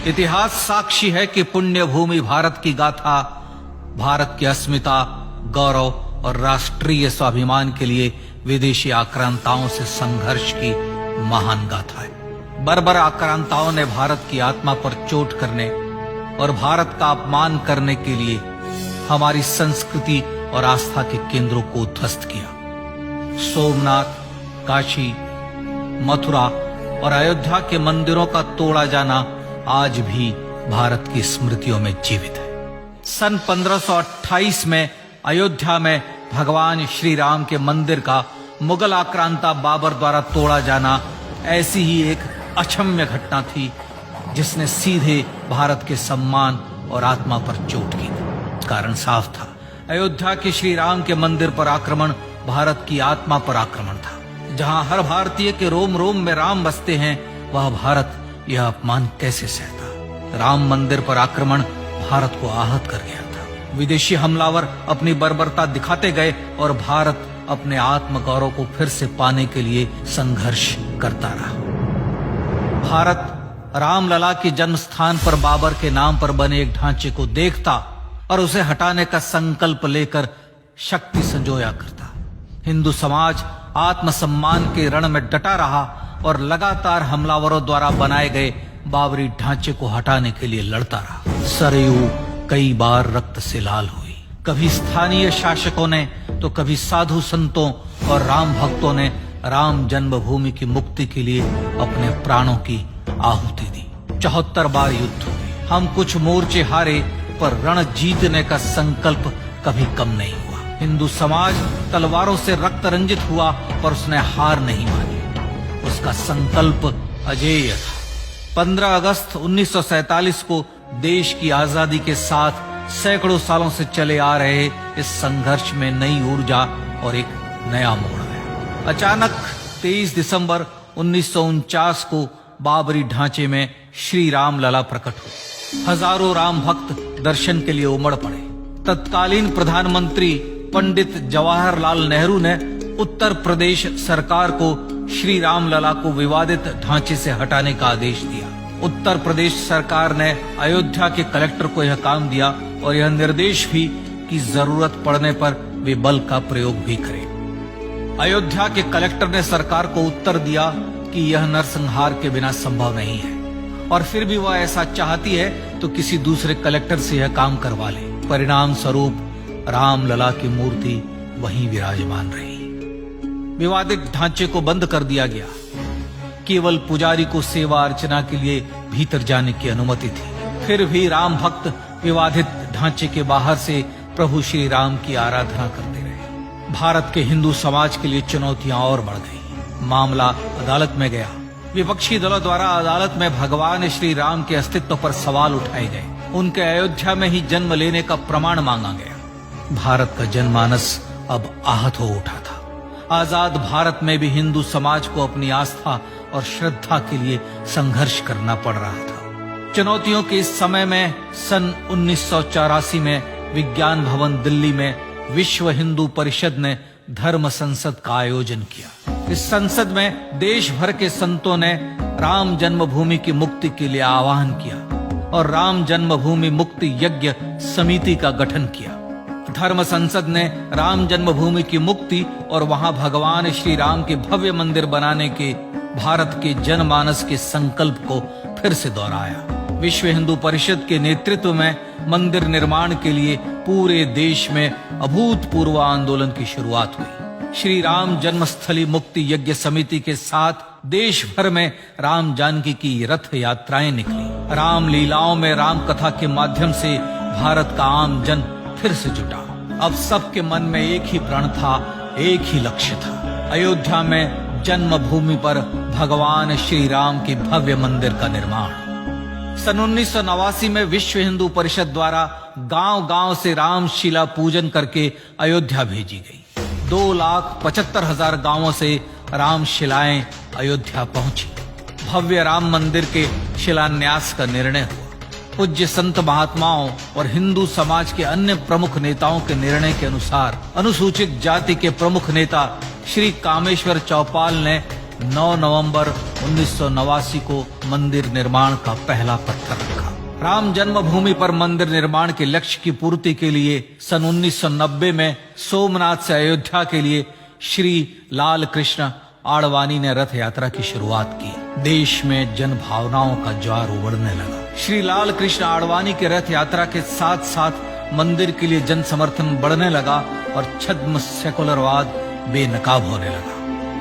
इतिहास साक्षी है कि पुण्य भूमि भारत की गाथा भारत की अस्मिता, गौरव और राष्ट्रीय स्वाभिमान के लिए विदेशी आक्रांताओं से संघर्ष की महान गाथा है। बर्बर आक्रांताओं ने भारत की आत्मा पर चोट करने और भारत का अपमान करने के लिए हमारी संस्कृति और आस्था के केंद्रों को ध्वस्त किया। सोमनाथ, काशी, मथुरा और अयोध्या के मंदिरों का तोड़ा जाना आज भी भारत की स्मृतियों में जीवित है। सन 1528 में अयोध्या में भगवान श्री राम के मंदिर का मुगल आक्रांता बाबर द्वारा तोड़ा जाना ऐसी ही एक अक्षम्य घटना थी जिसने सीधे भारत के सम्मान और आत्मा पर चोट की। कारण साफ था, अयोध्या के श्री राम के मंदिर पर आक्रमण भारत की आत्मा पर आक्रमण था। जहां हर भारतीय के रोम रोम में राम बसते हैं, वह भारत यह अपमान कैसे सहता। राम मंदिर पर आक्रमण भारत को आहत कर गया था। विदेशी हमलावर अपनी बर्बरता दिखाते गए और भारत अपने आत्म गौरव को फिर से पाने के लिए संघर्ष करता रहा। भारत रामलला के जन्म स्थान पर बाबर के नाम पर बने एक ढांचे को देखता और उसे हटाने का संकल्प लेकर शक्ति संजोया करता। हिंदू समाज आत्मसम्मान के रण में डटा रहा और लगातार हमलावरों द्वारा बनाए गए बाबरी ढांचे को हटाने के लिए लड़ता रहा। सरयू कई बार रक्त से लाल हुई। कभी स्थानीय शासकों ने तो कभी साधु संतों और राम भक्तों ने राम जन्मभूमि की मुक्ति के लिए अपने प्राणों की आहुति दी। 74 बार युद्ध हुए। हम कुछ मोर्चे हारे, पर रण जीतने का संकल्प कभी कम नहीं हुआ। हिंदू समाज तलवारों से रक्त रंजित हुआ, पर उसने हार नहीं मानी। उसका संकल्प अजेय था। 15 अगस्त 1947 को देश की आजादी के साथ सैकड़ों सालों से चले आ रहे इस संघर्ष में नई ऊर्जा और एक नया मोड़ आया। अचानक 23 दिसंबर 1949 को बाबरी ढांचे में श्री राम लला प्रकट हुए। हजारों राम भक्त दर्शन के लिए उमड़ पड़े। तत्कालीन प्रधानमंत्री पंडित जवाहरलाल नेहरू ने उत्तर प्रदेश सरकार को श्री राम लला को विवादित ढांचे से हटाने का आदेश दिया। उत्तर प्रदेश सरकार ने अयोध्या के कलेक्टर को यह काम दिया और यह निर्देश भी कि जरूरत पड़ने पर वे बल का प्रयोग भी करें। अयोध्या के कलेक्टर ने सरकार को उत्तर दिया कि यह नरसंहार के बिना संभव नहीं है, और फिर भी वह ऐसा चाहती है तो किसी दूसरे कलेक्टर से यह काम करवा ले। परिणाम स्वरूप रामलला की मूर्ति वहीं विराजमान रही। विवादित ढांचे को बंद कर दिया गया। केवल पुजारी को सेवा अर्चना के लिए भीतर जाने की अनुमति थी। फिर भी राम भक्त विवादित ढांचे के बाहर से प्रभु श्री राम की आराधना करते रहे। भारत के हिंदू समाज के लिए चुनौतियां और बढ़ गई। मामला अदालत में गया। विपक्षी दलों द्वारा अदालत में भगवान श्री राम के अस्तित्व पर सवाल उठाए गए। उनके अयोध्या में ही जन्म लेने का प्रमाण मांगा गया। भारत का जनमानस अब आहत हो उठा था। आजाद भारत में भी हिंदू समाज को अपनी आस्था और श्रद्धा के लिए संघर्ष करना पड़ रहा था। चुनौतियों के इस समय में सन 1984 में विज्ञान भवन दिल्ली में विश्व हिंदू परिषद ने धर्म संसद का आयोजन किया। इस संसद में देश भर के संतों ने राम जन्मभूमि की मुक्ति के लिए आह्वान किया और राम जन्मभूमि मुक्ति यज्ञ समिति का गठन किया। धर्म संसद ने राम जन्मभूमि की मुक्ति और वहां भगवान श्री राम के भव्य मंदिर बनाने के भारत के जनमानस के संकल्प को फिर से दोहराया। विश्व हिंदू परिषद के नेतृत्व में मंदिर निर्माण के लिए पूरे देश में अभूतपूर्व आंदोलन की शुरुआत हुई। श्री राम जन्मस्थली मुक्ति यज्ञ समिति के साथ देश भर में राम जानकी की रथ यात्राएं निकली। राम लीलाओं में राम कथा के माध्यम से भारत का आम जन फिर से जुटा। अब सबके मन में एक ही प्रण था, एक ही लक्ष्य था। अयोध्या में जन्मभूमि पर भगवान श्री राम के भव्य मंदिर का निर्माण। सन 1989 में विश्व हिंदू परिषद द्वारा गांव-गांव से रामशिला पूजन करके अयोध्या भेजी गई। 2,75,000 गांवों से रामशिलाएं अयोध्या पहुंची। भव्य राम मंदिर के शिलान्यास का निर्णय हुआ। पूज्य संत महात्माओं और हिंदू समाज के अन्य प्रमुख नेताओं के निर्णय के अनुसार अनुसूचित जाति के प्रमुख नेता श्री कामेश्वर चौपाल ने 9 नवंबर 1989 को मंदिर निर्माण का पहला पत्थर रखा। राम जन्मभूमि पर मंदिर निर्माण के लक्ष्य की पूर्ति के लिए सन 1990 में सोमनाथ से अयोध्या के लिए श्री लाल कृष्ण आडवाणी ने रथ यात्रा की शुरुआत की। देश में जन भावनाओं का ज्वार उमड़ने लगा। श्री लाल कृष्ण आडवाणी के रथ यात्रा के साथ साथ मंदिर के लिए जन समर्थन बढ़ने लगा और छद्म सेकुलरवाद बेनकाब होने लगा।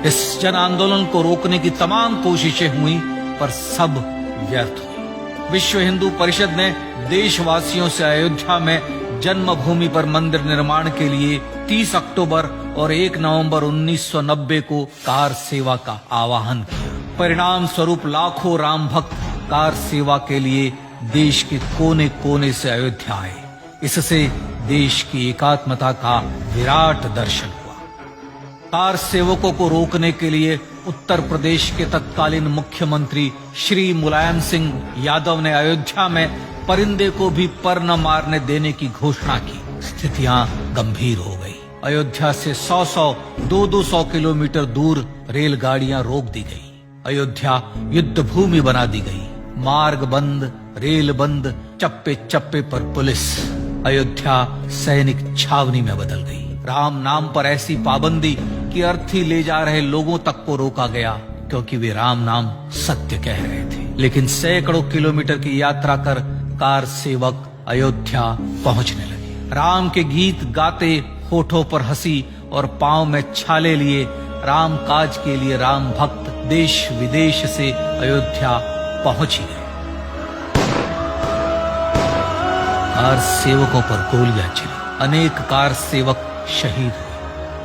इस जन आंदोलन को रोकने की तमाम कोशिशें हुई पर सब व्यर्थ हुई। विश्व हिंदू परिषद ने देशवासियों से अयोध्या में जन्मभूमि पर मंदिर निर्माण के लिए 30 अक्टूबर और 1 नवंबर 1990 को कार सेवा का आह्वान किया। परिणाम स्वरूप लाखों राम भक्त कार सेवा के लिए देश के कोने कोने से अयोध्या आए। इससे देश की एकात्मता का विराट दर्शन हुआ। कार सेवकों को रोकने के लिए उत्तर प्रदेश के तत्कालीन मुख्यमंत्री श्री मुलायम सिंह यादव ने अयोध्या में परिंदे को भी पर न मारने देने की घोषणा की। स्थितियां गंभीर हो गई। अयोध्या से 200 किलोमीटर दूर रेलगाड़ियां रोक दी गई। अयोध्या युद्ध भूमि बना दी गई। मार्ग बंद, रेल बंद, चप्पे चप्पे पर पुलिस। अयोध्या सैनिक छावनी में बदल गई। राम नाम पर ऐसी पाबंदी कि अर्थी ले जा रहे लोगों तक को रोका गया क्योंकि वे राम नाम सत्य कह रहे थे। लेकिन सैकड़ों किलोमीटर की यात्रा कर कार सेवक अयोध्या पहुंचने लगे। राम के गीत गाते, होठों पर हंसी और पांव में छाले लिए राम काज के लिए राम भक्त देश विदेश से अयोध्या पहुंच ही गए। कार सेवकों पर गोलियां चली। अनेक कार सेवक शहीद हुए।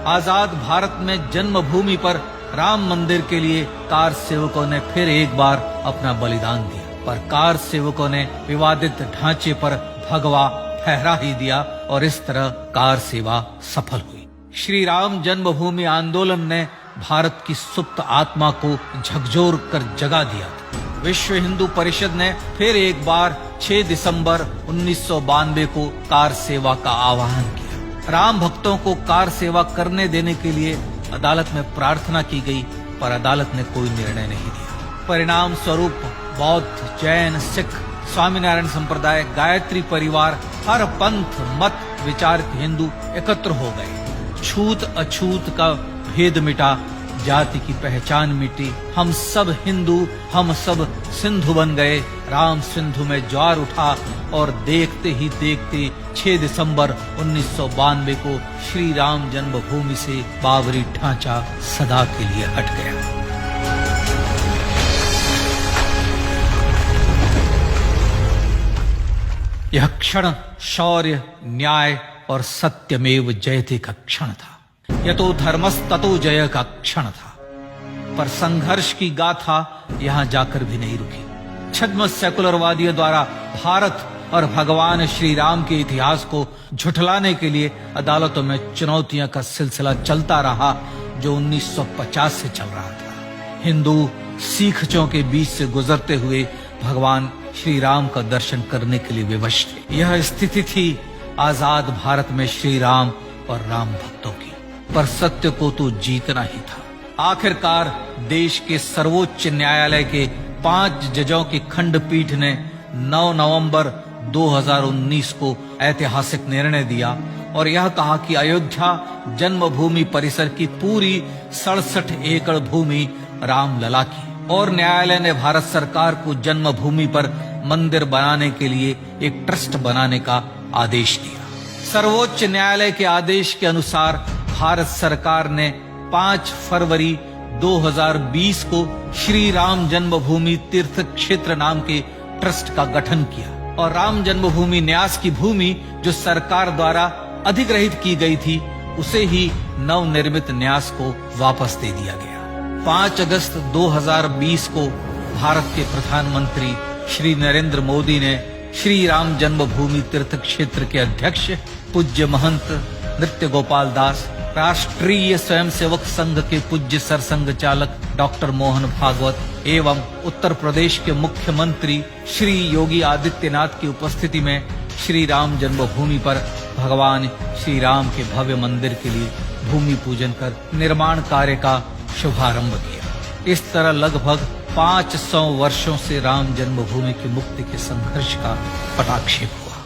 आजाद भारत में जन्मभूमि पर राम मंदिर के लिए कार सेवकों ने फिर एक बार अपना बलिदान दिया, पर कार सेवकों ने विवादित ढांचे पर भगवा फहरा ही दिया और इस तरह कार सेवा सफल हुई। श्री राम जन्मभूमि आंदोलन ने भारत की सुप्त आत्मा को झकझोर कर जगा दिया। विश्व हिंदू परिषद ने फिर एक बार 6 दिसंबर 1992 को कार सेवा का आह्वान किया। राम भक्तों को कार सेवा करने देने के लिए अदालत में प्रार्थना की गई, पर अदालत ने कोई निर्णय नहीं दिया। परिणाम स्वरूप बौद्ध, जैन, सिख, स्वामीनारायण संप्रदाय, गायत्री परिवार, हर पंथ मत विचार के हिंदू एकत्र हो गए। छूत अछूत का भेद मिटा, जाति की पहचान मिटी। हम सब हिंदू, हम सब सिंधु बन गए। राम सिंधु में ज्वार उठा और देखते ही देखते 6 दिसंबर 1992 को श्री राम जन्मभूमि से बाबरी ढांचा सदा के लिए हट गया। यह क्षण शौर्य, न्याय और सत्यमेव जयते का क्षण था। यह तो धर्मस्ततो जय का क्षण था। पर संघर्ष की गाथा यहां जाकर भी नहीं रुकी। छद्म सेकुलरवादियों द्वारा भारत और भगवान श्री राम के इतिहास को झुठलाने के लिए अदालतों में चुनौतियों का सिलसिला चलता रहा, जो 1950 से चल रहा था। हिंदू सिखों के बीच से गुजरते हुए भगवान श्री राम का दर्शन करने के लिए विवश थे। यह स्थिति थी आजाद भारत में श्री राम और राम भक्तों की। पर सत्य को तो जीतना ही था। आखिरकार देश के सर्वोच्च न्यायालय के 5 जजों की खंडपीठ ने 9 नवंबर 2019 को ऐतिहासिक निर्णय दिया और यह कहा कि अयोध्या जन्मभूमि परिसर की पूरी 67 एकड़ भूमि रामलला की, और न्यायालय ने भारत सरकार को जन्मभूमि पर मंदिर बनाने के लिए एक ट्रस्ट बनाने का आदेश दिया। सर्वोच्च न्यायालय के आदेश के अनुसार भारत सरकार ने 5 फरवरी 2020 को श्री राम जन्मभूमि तीर्थ क्षेत्र नाम के ट्रस्ट का गठन किया और राम जन्मभूमि न्यास की भूमि जो सरकार द्वारा अधिग्रहित की गई थी, उसे ही नवनिर्मित न्यास को वापस दे दिया गया। 5 अगस्त 2020 को भारत के प्रधानमंत्री श्री नरेंद्र मोदी ने श्री राम जन्मभूमि तीर्थ क्षेत्र के अध्यक्ष पूज्य महंत नृत्य गोपाल दास, राष्ट्रीय स्वयंसेवक संघ के पूज्य सरसंघ चालक डॉक्टर मोहन भागवत एवं उत्तर प्रदेश के मुख्यमंत्री श्री योगी आदित्यनाथ की उपस्थिति में श्री राम जन्मभूमि पर भगवान श्री राम के भव्य मंदिर के लिए भूमि पूजन कर निर्माण कार्य का शुभारंभ किया। इस तरह लगभग 500 वर्षों से राम जन्मभूमि की मुक्ति के संघर्ष का पटाक्षेप हुआ।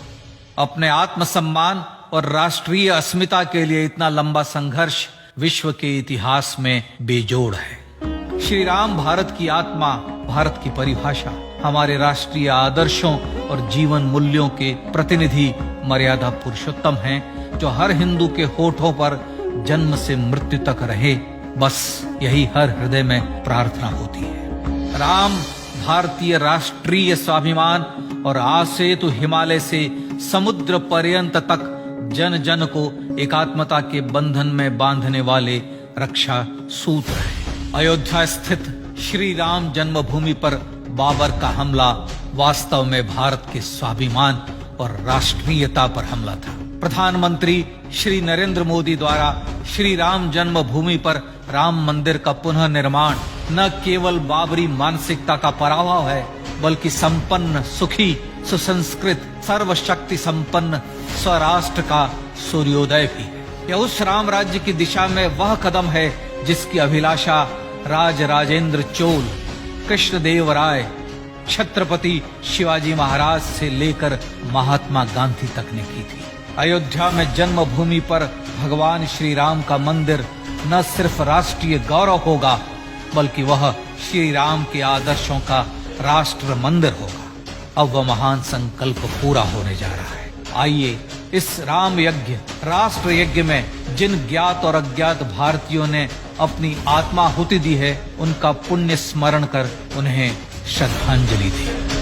अपने आत्मसम्मान और राष्ट्रीय अस्मिता के लिए इतना लंबा संघर्ष विश्व के इतिहास में बेजोड़ है। श्री राम भारत की आत्मा, भारत की परिभाषा, हमारे राष्ट्रीय आदर्शों और जीवन मूल्यों के प्रतिनिधि मर्यादा पुरुषोत्तम हैं, जो हर हिंदू के होठों पर जन्म से मृत्यु तक रहे। बस यही हर हृदय में प्रार्थना होती है। राम भारतीय राष्ट्रीय स्वाभिमान और आसेतु हिमालय से समुद्र पर्यंत तक जन जन को एकात्मता के बंधन में बांधने वाले रक्षा सूत्र है। अयोध्या स्थित श्री राम जन्मभूमि पर बाबर का हमला वास्तव में भारत के स्वाभिमान और राष्ट्रीयता पर हमला था। प्रधानमंत्री श्री नरेंद्र मोदी द्वारा श्री राम जन्मभूमि पर राम मंदिर का पुनः निर्माण न केवल बाबरी मानसिकता का पराभव है, बल्कि संपन्न, सुखी, सुसंस्कृत, सर्वशक्ति संपन्न स्वराष्ट्र का सूर्योदय भी है। यह उस राम राज्य की दिशा में वह कदम है जिसकी अभिलाषा राज राजेंद्र चोल, कृष्णदेव राय, छत्रपति शिवाजी महाराज से लेकर महात्मा गांधी तक ने की थी। अयोध्या में जन्मभूमि पर भगवान श्री राम का मंदिर न सिर्फ राष्ट्रीय गौरव होगा, बल्कि वह श्री राम के आदर्शों का राष्ट्र मंदिर होगा। अब वह महान संकल्प पूरा होने जा रहा है। आइए इस राम यज्ञ, राष्ट्र यज्ञ में जिन ज्ञात और अज्ञात भारतीयों ने अपनी आत्माहुति दी है, उनका पुण्य स्मरण कर उन्हें श्रद्धांजलि दी।